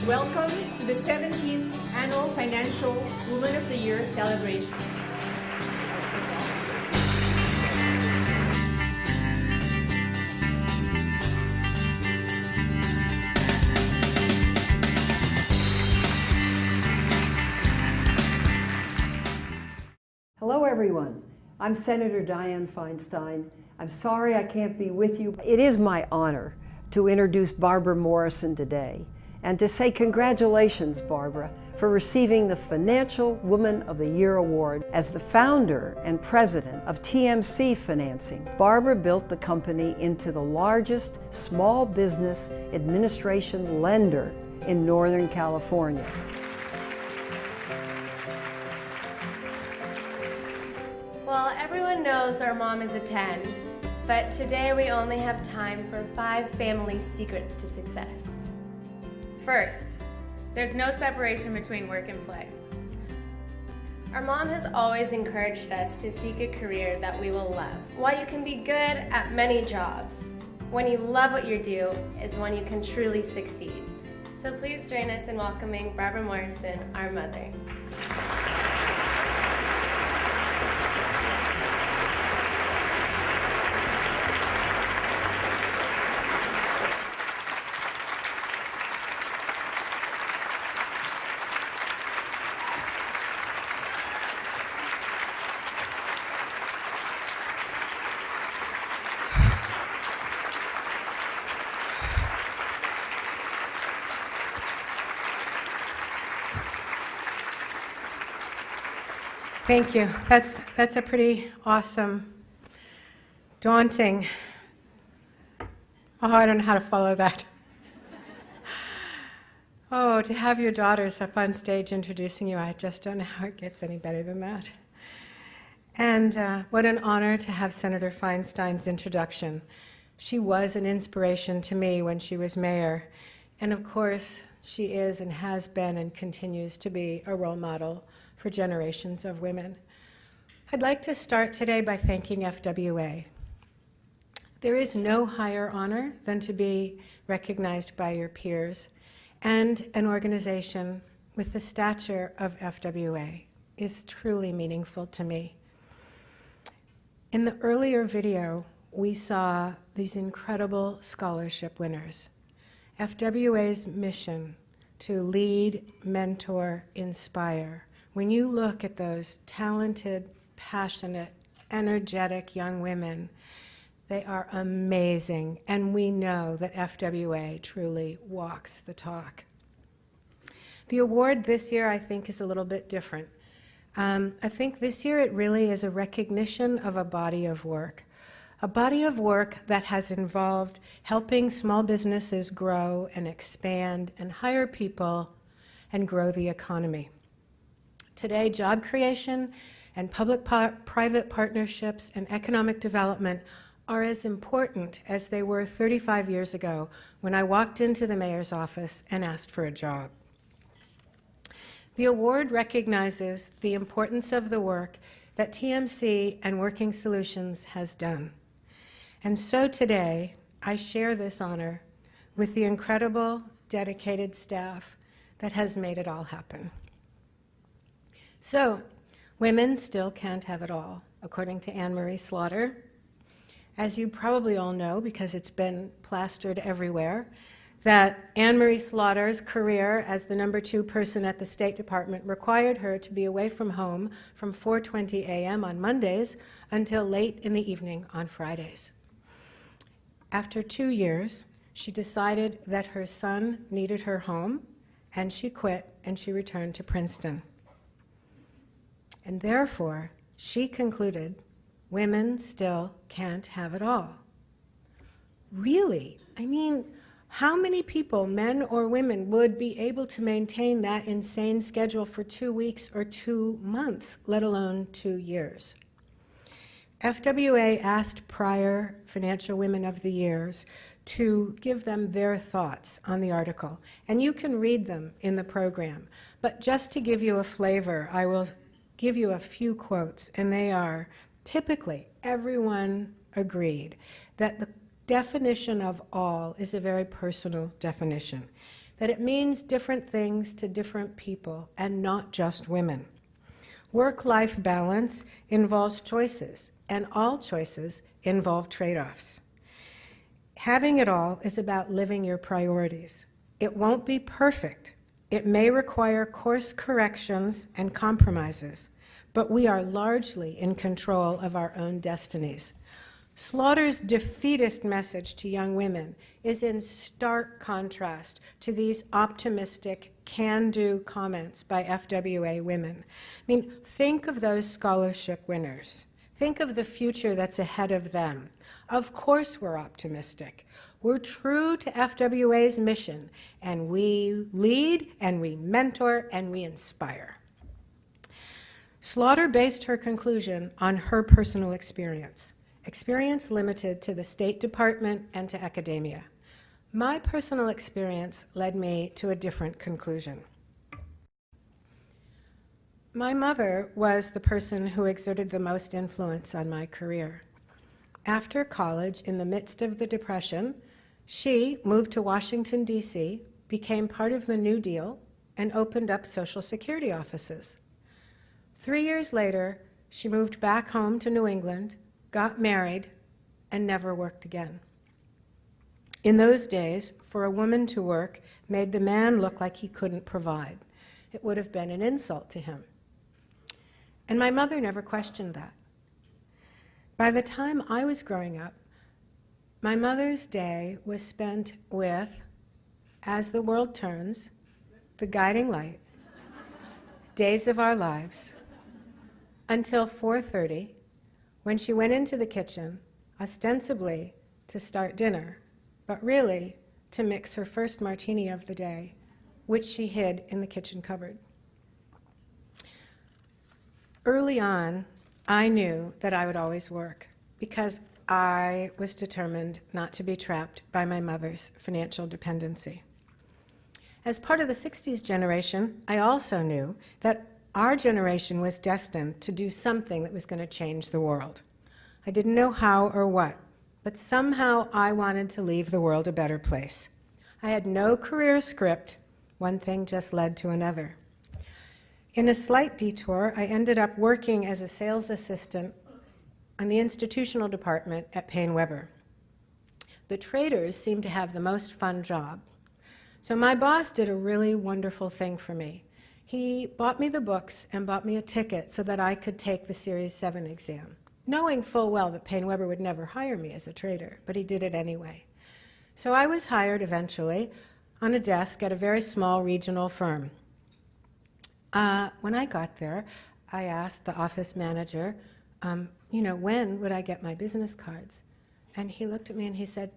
Welcome to the 17th Annual Financial Woman of the Year celebration. Hello everyone, I'm Senator Dianne Feinstein. I'm sorry I can't be with you. It is my honor to introduce Barbara Morrison today and to say congratulations, Barbara, for receiving the Financial Woman of the Year Award. As the founder and president of TMC Financing, Barbara built the company into the largest small business administration lender in Northern California. Well, everyone knows our mom is a 10, but today we only have time for 5 family secrets to success. First, there's no separation between work and play. Our mom has always encouraged us to seek a career that we will love. While you can be good at many jobs, when you love what you do is when you can truly succeed. So please join us in welcoming Barbara Morrison, our mother. Thank you. That's a pretty awesome, daunting. Oh, I don't know how to follow that. Oh, to have your daughters up on stage introducing you, I just don't know how it gets any better than that. And what an honor to have Senator Feinstein's introduction. She was an inspiration to me when she was mayor. And of course, she is and has been and continues to be a role model for generations of women. I'd like to start today by thanking FWA. There is no higher honor than to be recognized by your peers, and an organization with the stature of FWA is truly meaningful to me. In the earlier video, we saw these incredible scholarship winners. FWA's mission to lead, mentor, inspire. When you look at those talented, passionate, energetic young women, they are amazing, and we know that FWA truly walks the talk. The award this year, I think, is a little bit different. I think this year it really is a recognition of a body of work that has involved helping small businesses grow and expand and hire people and grow the economy. Today, job creation and public-private partnerships and economic development are as important as they were 35 years ago when I walked into the mayor's office and asked for a job. The award recognizes the importance of the work that TMC and Working Solutions has done. And so today, I share this honor with the incredible, dedicated staff that has made it all happen. So, women still can't have it all, according to Anne-Marie Slaughter. As you probably all know, because it's been plastered everywhere, that Anne-Marie Slaughter's career as the #2 person at the State Department required her to be away from home from 4:20 a.m. on Mondays until late in the evening on Fridays. After 2 years, she decided that her son needed her home, and she quit and she returned to Princeton. And therefore, she concluded, women still can't have it all. Really? I mean, how many people, men or women, would be able to maintain that insane schedule for 2 weeks or 2 months, let alone 2 years? FWA asked prior Financial Women of the Years to give them their thoughts on the article, and you can read them in the program. But just to give you a flavor, I will give you a few quotes, and they are, typically, everyone agreed that the definition of all is a very personal definition. that it means different things to different people and not just women. Work-life balance involves choices, and all choices involve trade-offs. Having it all is about living your priorities. It won't be perfect. It may require course corrections and compromises, but we are largely in control of our own destinies. Slaughter's defeatist message to young women is in stark contrast to these optimistic, can-do comments by FWA women. I mean, think of those scholarship winners. Think of the future that's ahead of them. Of course we're optimistic. We're true to FWA's mission, and we lead, and we mentor, and we inspire. Slaughter based her conclusion on her personal experience limited to the State Department and to academia. My personal experience led me to a different conclusion. My mother was the person who exerted the most influence on my career. After college, in the midst of the Depression, she moved to Washington, D.C., became part of the New Deal, and opened up Social Security offices. 3 years later, she moved back home to New England, got married, and never worked again. In those days, for a woman to work made the man look like he couldn't provide. It would have been an insult to him. And my mother never questioned that. By the time I was growing up, my mother's day was spent with, As the World Turns, The Guiding Light, Days of Our Lives, until 4:30, when she went into the kitchen, ostensibly to start dinner, but really to mix her first martini of the day, which she hid in the kitchen cupboard. Early on, I knew that I would always work because I was determined not to be trapped by my mother's financial dependency. As part of the 60s generation, I also knew that our generation was destined to do something that was going to change the world. I didn't know how or what, but somehow I wanted to leave the world a better place. I had no career script. One thing just led to another. In a slight detour, I ended up working as a sales assistant on the institutional department at Paine Webber. The traders seemed to have the most fun job. So my boss did a really wonderful thing for me. He bought me the books and bought me a ticket so that I could take the Series 7 exam, knowing full well that Paine Webber would never hire me as a trader, but he did it anyway. So I was hired eventually on a desk at a very small regional firm. When I got there, I asked the office manager, when would I get my business cards? And he looked at me and he said,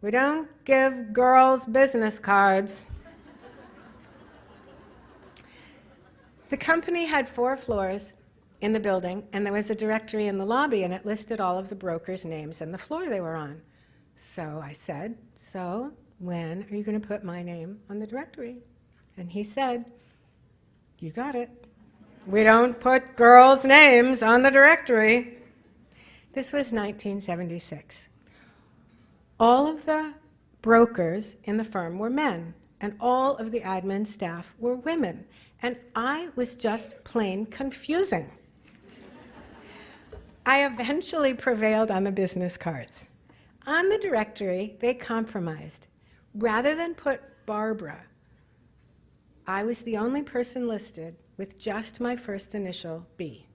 "We don't give girls business cards." The company had 4 floors in the building, and there was a directory in the lobby, and it listed all of the brokers' names and the floor they were on. So I said, "So when are you going to put my name on the directory?" And he said, "You got it. We don't put girls' names on the directory." This was 1976. All of the brokers in the firm were men, and all of the admin staff were women, and I was just plain confusing. I eventually prevailed on the business cards. On the directory, they compromised. Rather than put Barbara, I was the only person listed with just my first initial, B.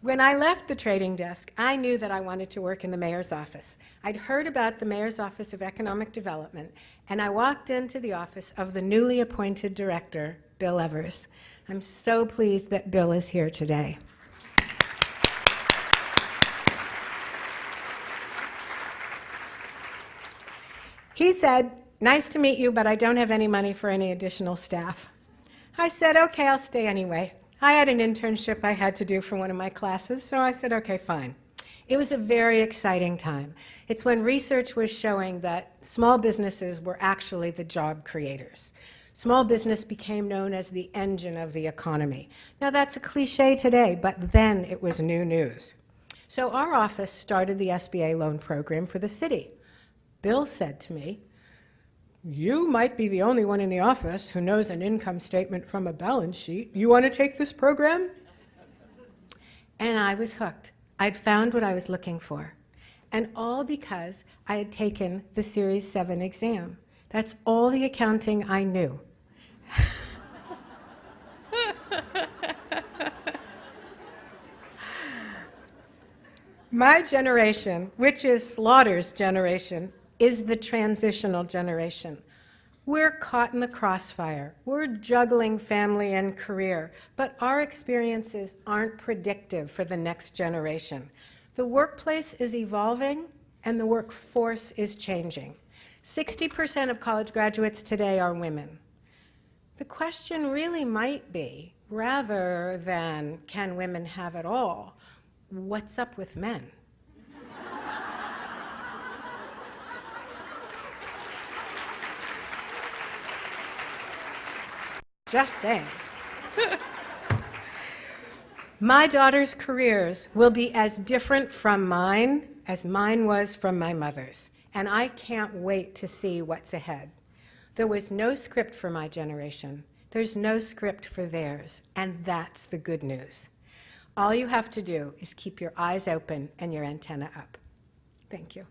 When I left the trading desk, I knew that I wanted to work in the mayor's office. I'd heard about the mayor's office of economic development, and I walked into the office of the newly appointed director, Bill Evers. I'm so pleased that Bill is here today. He said, "Nice to meet you, but I don't have any money for any additional staff." I said, "Okay, I'll stay anyway." I had an internship I had to do for one of my classes, so I said, "Okay, fine." It was a very exciting time. It's when research was showing that small businesses were actually the job creators. Small business became known as the engine of the economy. Now that's a cliche today, but then it was new news. So our office started the SBA loan program for the city. Bill said to me, You might be the only one in the office who knows an income statement from a balance sheet. You want to take this program? And I was hooked. I'd found what I was looking for. And all because I had taken the Series 7 exam. That's all the accounting I knew. My generation, which is Slaughter's generation, is the transitional generation. We're caught in the crossfire. We're juggling family and career, but our experiences aren't predictive for the next generation. The workplace is evolving and the workforce is changing. 60% of college graduates today are women. The question really might be, rather than can women have it all, what's up with men? Just saying. My daughter's careers will be as different from mine as mine was from my mother's, and I can't wait to see what's ahead. There was no script for my generation. There's no script for theirs, and that's the good news. All you have to do is keep your eyes open and your antenna up. Thank you.